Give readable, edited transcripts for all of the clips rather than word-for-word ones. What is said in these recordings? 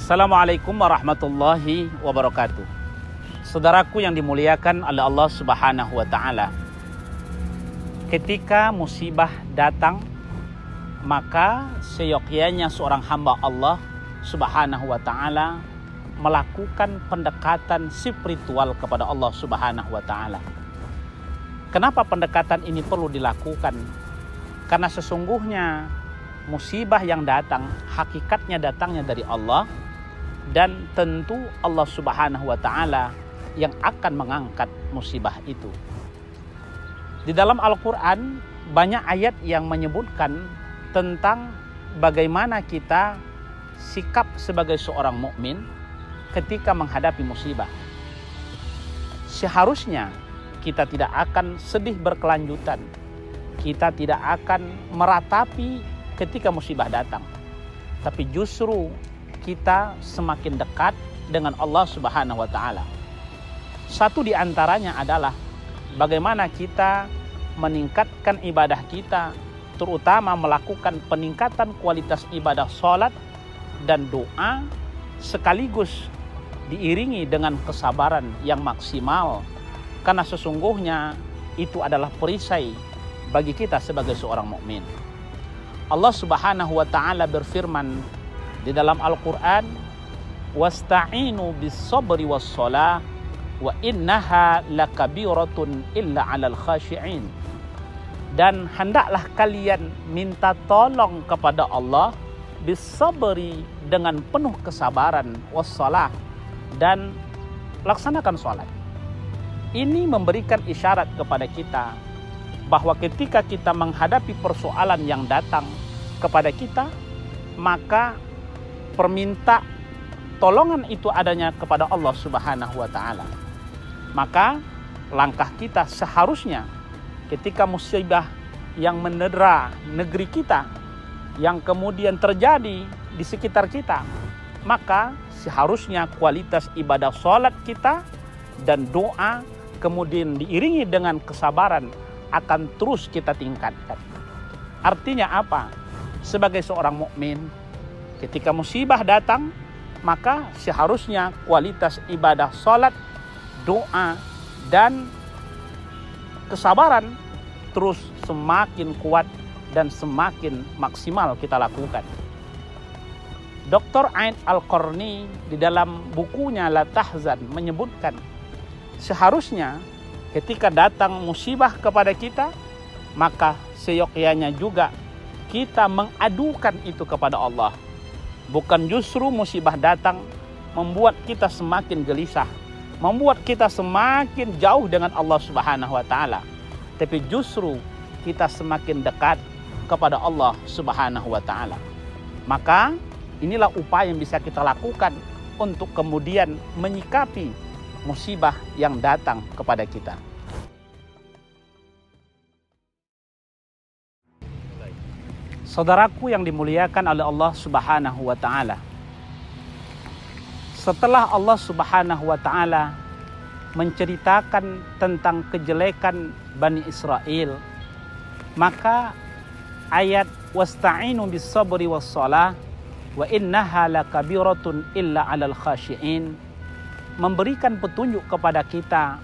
Assalamualaikum warahmatullahi wabarakatuh. Saudaraku yang dimuliakan oleh Allah Subhanahu wa Ta'ala, ketika musibah datang, maka seyogyanya seorang hamba Allah Subhanahu wa Ta'ala melakukan pendekatan spiritual kepada Allah Subhanahu wa Ta'ala. Kenapa pendekatan ini perlu dilakukan? Karena sesungguhnya musibah yang datang hakikatnya datangnya dari Allah, dan tentu Allah Subhanahu wa Ta'ala yang akan mengangkat musibah itu. Di dalam Al-Quran banyak ayat yang menyebutkan tentang bagaimana kita sikap sebagai seorang mukmin ketika menghadapi musibah. Seharusnya kita tidak akan sedih berkelanjutan, kita tidak akan meratapi ketika musibah datang, tapi justru kita semakin dekat dengan Allah Subhanahu wa Ta'ala. Satu di antaranya adalah bagaimana kita meningkatkan ibadah kita, terutama melakukan peningkatan kualitas ibadah sholat dan doa, sekaligus diiringi dengan kesabaran yang maksimal, karena sesungguhnya itu adalah perisai bagi kita sebagai seorang mukmin. Allah Subhanahu wa Ta'ala berfirman di dalam Al-Quran, wasta'inu bis-sabri was-shalah wa innaha lakabiratun illa 'alal khashi'in. Dan hendaklah kalian minta tolong kepada Allah bis-sabri, dengan penuh kesabaran, was-shalah, dan laksanakan salat. Ini memberikan isyarat kepada kita bahwa ketika kita menghadapi persoalan yang datang kepada kita, maka perminta tolongan itu adanya kepada Allah Subhanahu wa Ta'ala. Maka langkah kita seharusnya ketika musibah yang menedera negeri kita, yang kemudian terjadi di sekitar kita, maka seharusnya kualitas ibadah sholat kita dan doa kemudian diiringi dengan kesabaran akan terus kita tingkatkan. Artinya apa? Sebagai seorang mukmin, ketika musibah datang, maka seharusnya kualitas ibadah sholat, doa, dan kesabaran terus semakin kuat dan semakin maksimal kita lakukan. Dr. Ain Al-Qarni di dalam bukunya La Tahzan menyebutkan, seharusnya ketika datang musibah kepada kita, maka seyogyanya juga kita mengadukan itu kepada Allah. Bukan justru musibah datang membuat kita semakin gelisah, membuat kita semakin jauh dengan Allah Subhanahu wa Ta'ala, tapi justru kita semakin dekat kepada Allah Subhanahu wa Ta'ala. Maka inilah upaya yang bisa kita lakukan untuk kemudian menyikapi musibah yang datang kepada kita. Saudaraku yang dimuliakan oleh Allah Subhanahu wa Ta'ala, setelah Allah Subhanahu wa Ta'ala menceritakan tentang kejelekan Bani Israel, maka ayat wasta'inu bis-sabri was-shalah wa innaha lakabiratun illa 'alal khashi'in memberikan petunjuk kepada kita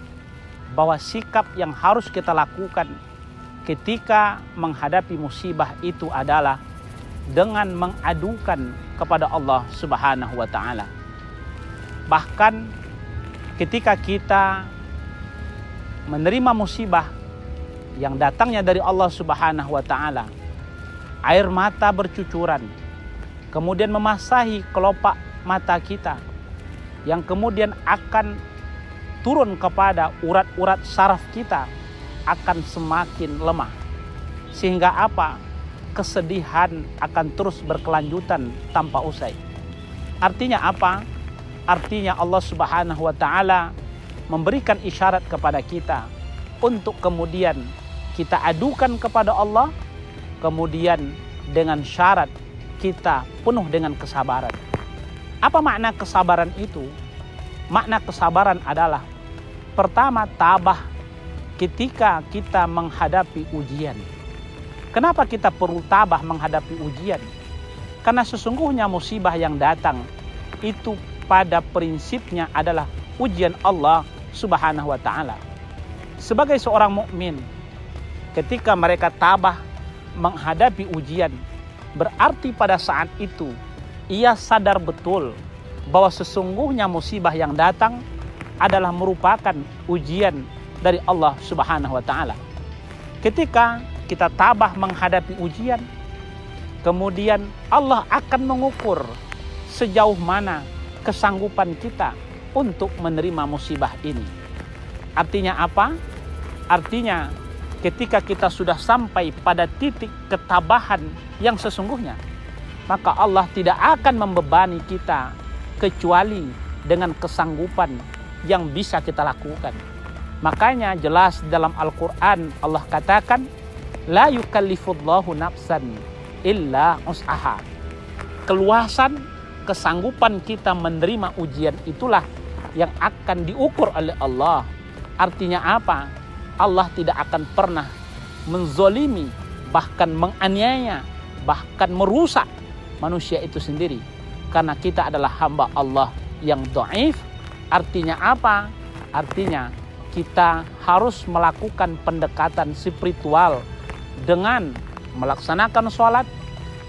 bahwa sikap yang harus kita lakukan ketika menghadapi musibah itu adalah dengan mengadukan kepada Allah Subhanahu wa Ta'ala. Bahkan ketika kita menerima musibah yang datangnya dari Allah Subhanahu wa Ta'ala, air mata bercucuran, kemudian memasahi kelopak mata kita, yang kemudian akan turun kepada urat-urat saraf kita, akan semakin lemah. Sehingga apa? Kesedihan akan terus berkelanjutan tanpa usai. Artinya apa? Artinya Allah Subhanahu wa Ta'ala memberikan isyarat kepada kita untuk kemudian kita adukan kepada Allah, kemudian dengan syarat kita penuh dengan kesabaran. Apa makna kesabaran itu? Makna kesabaran adalah pertama, tabah ketika kita menghadapi ujian. Kenapa kita perlu tabah menghadapi ujian? Karena sesungguhnya musibah yang datang itu pada prinsipnya adalah ujian Allah Subhanahu wa taala. Sebagai seorang mukmin, ketika mereka tabah menghadapi ujian, berarti pada saat itu ia sadar betul bahwa sesungguhnya musibah yang datang adalah merupakan ujian dari Allah Subhanahu wa taala. Ketika kita tabah menghadapi ujian, kemudian Allah akan mengukur sejauh mana kesanggupan kita untuk menerima musibah ini. Artinya apa? Artinya ketika kita sudah sampai pada titik ketabahan yang sesungguhnya, maka Allah tidak akan membebani kita kecuali dengan kesanggupan yang bisa kita lakukan. Makanya jelas dalam Al-Quran Allah katakan, la yukallifullahu nafsan illa us'aha. Keluasan, kesanggupan kita menerima ujian itulah yang akan diukur oleh Allah. Artinya apa? Allah tidak akan pernah menzolimi, bahkan menganiaya, bahkan merusak manusia itu sendiri. Karena kita adalah hamba Allah yang dhaif. Artinya apa? Artinya kita harus melakukan pendekatan spiritual dengan melaksanakan sholat,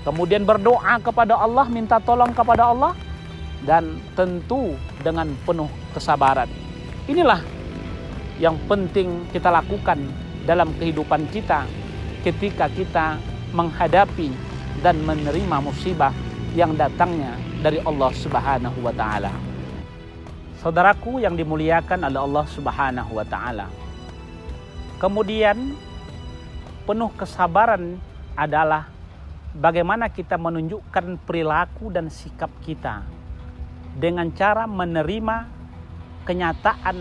kemudian berdoa kepada Allah, minta tolong kepada Allah, dan tentu dengan penuh kesabaran. Inilah yang penting kita lakukan dalam kehidupan kita ketika kita menghadapi dan menerima musibah yang datangnya dari Allah Subhanahu wa taala. Saudaraku yang dimuliakan oleh Allah Subhanahu wa taala. Kemudian penuh kesabaran adalah bagaimana kita menunjukkan perilaku dan sikap kita dengan cara menerima kenyataan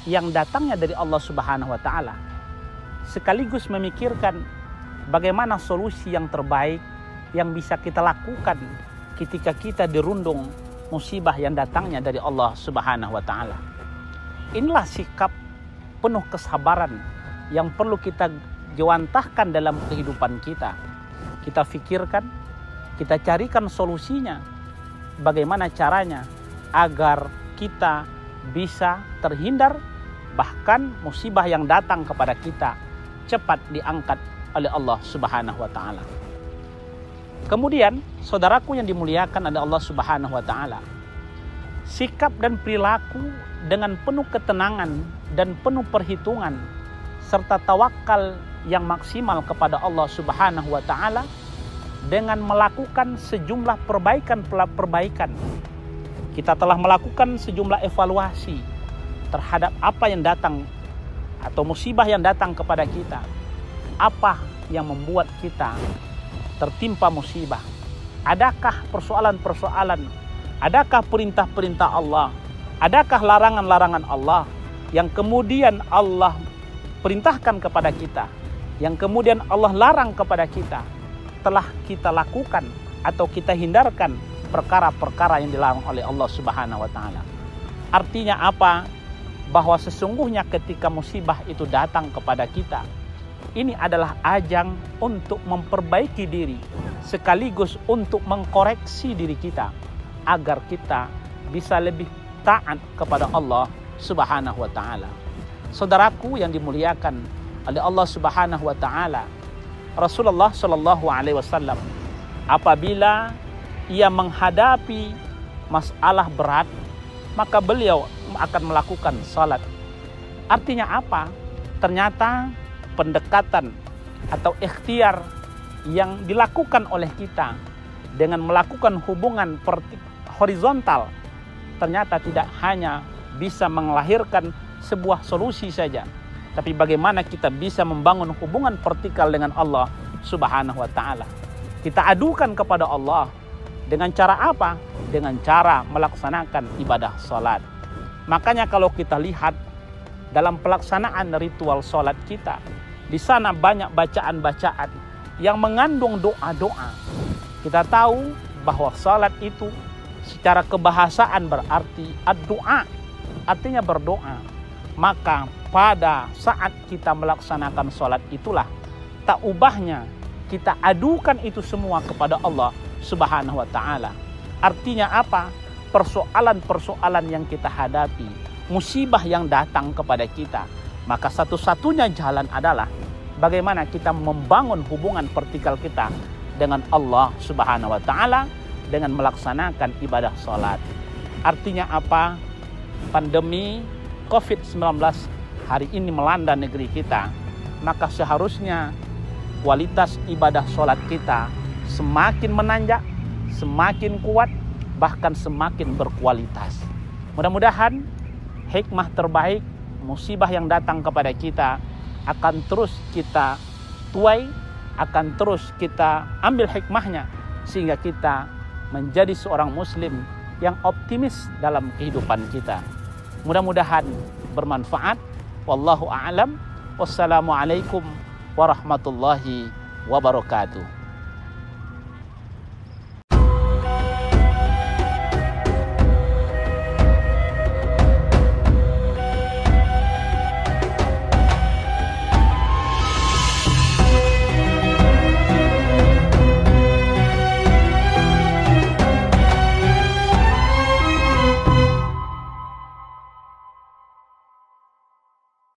yang datangnya dari Allah Subhanahu wa taala, sekaligus memikirkan bagaimana solusi yang terbaik yang bisa kita lakukan ketika kita dirundung musibah yang datangnya dari Allah Subhanahu wa taala. Inilah sikap penuh kesabaran yang perlu kita jawantahkan dalam kehidupan kita. Kita pikirkan, kita carikan solusinya. Bagaimana caranya agar kita bisa terhindar, bahkan musibah yang datang kepada kita cepat diangkat oleh Allah Subhanahu wa taala. Kemudian, saudaraku yang dimuliakan oleh Allah Subhanahu wa taala, sikap dan perilaku dengan penuh ketenangan dan penuh perhitungan serta tawakal yang maksimal kepada Allah Subhanahu wa taala dengan melakukan sejumlah perbaikan. Kita telah melakukan sejumlah evaluasi terhadap apa yang datang atau musibah yang datang kepada kita. Apa yang membuat kita tertimpa musibah? Adakah persoalan-persoalan? Adakah perintah-perintah Allah? Adakah larangan-larangan Allah yang kemudian Allah perintahkan kepada kita, yang kemudian Allah larang kepada kita, telah kita lakukan atau kita hindarkan perkara-perkara yang dilarang oleh Allah Subhanahu wa taala? Artinya apa? Bahwa sesungguhnya ketika musibah itu datang kepada kita, ini adalah ajang untuk memperbaiki diri, sekaligus untuk mengkoreksi diri kita agar kita bisa lebih taat kepada Allah Subhanahu wa taala. Saudaraku yang dimuliakan oleh Allah Subhanahu wa taala, Rasulullah sallallahu alaihi wasallam apabila ia menghadapi masalah berat, maka beliau akan melakukan salat. Artinya apa? Ternyata pendekatan atau ikhtiar yang dilakukan oleh kita dengan melakukan hubungan horizontal ternyata tidak hanya bisa melahirkan sebuah solusi saja, tapi bagaimana kita bisa membangun hubungan vertikal dengan Allah Subhanahu wa taala. Kita adukan kepada Allah dengan cara apa? Dengan cara melaksanakan ibadah salat. Makanya kalau kita lihat dalam pelaksanaan ritual salat kita, di sana banyak bacaan-bacaan yang mengandung doa-doa. Kita tahu bahwa salat itu secara kebahasaan berarti ad-doa, artinya berdoa. Maka pada saat kita melaksanakan salat itulah tak ubahnya kita adukan itu semua kepada Allah Subhanahu wa taala. Artinya apa? persoalan-persoalan yang kita hadapi, musibah yang datang kepada kita, maka satu-satunya jalan adalah bagaimana kita membangun hubungan vertikal kita dengan Allah Subhanahu wa taala dengan melaksanakan ibadah salat. Artinya apa? Pandemi COVID-19 hari ini melanda negeri kita, maka seharusnya kualitas ibadah salat kita semakin menanjak, semakin kuat, bahkan semakin berkualitas. Mudah-mudahan hikmah terbaik musibah yang datang kepada kita akan terus kita tuai, akan terus kita ambil hikmahnya, sehingga kita menjadi seorang muslim yang optimis dalam kehidupan kita. Mudah-mudahan bermanfaat. Wallahu a'lam. Wassalamualaikum warahmatullahi wabarakatuh.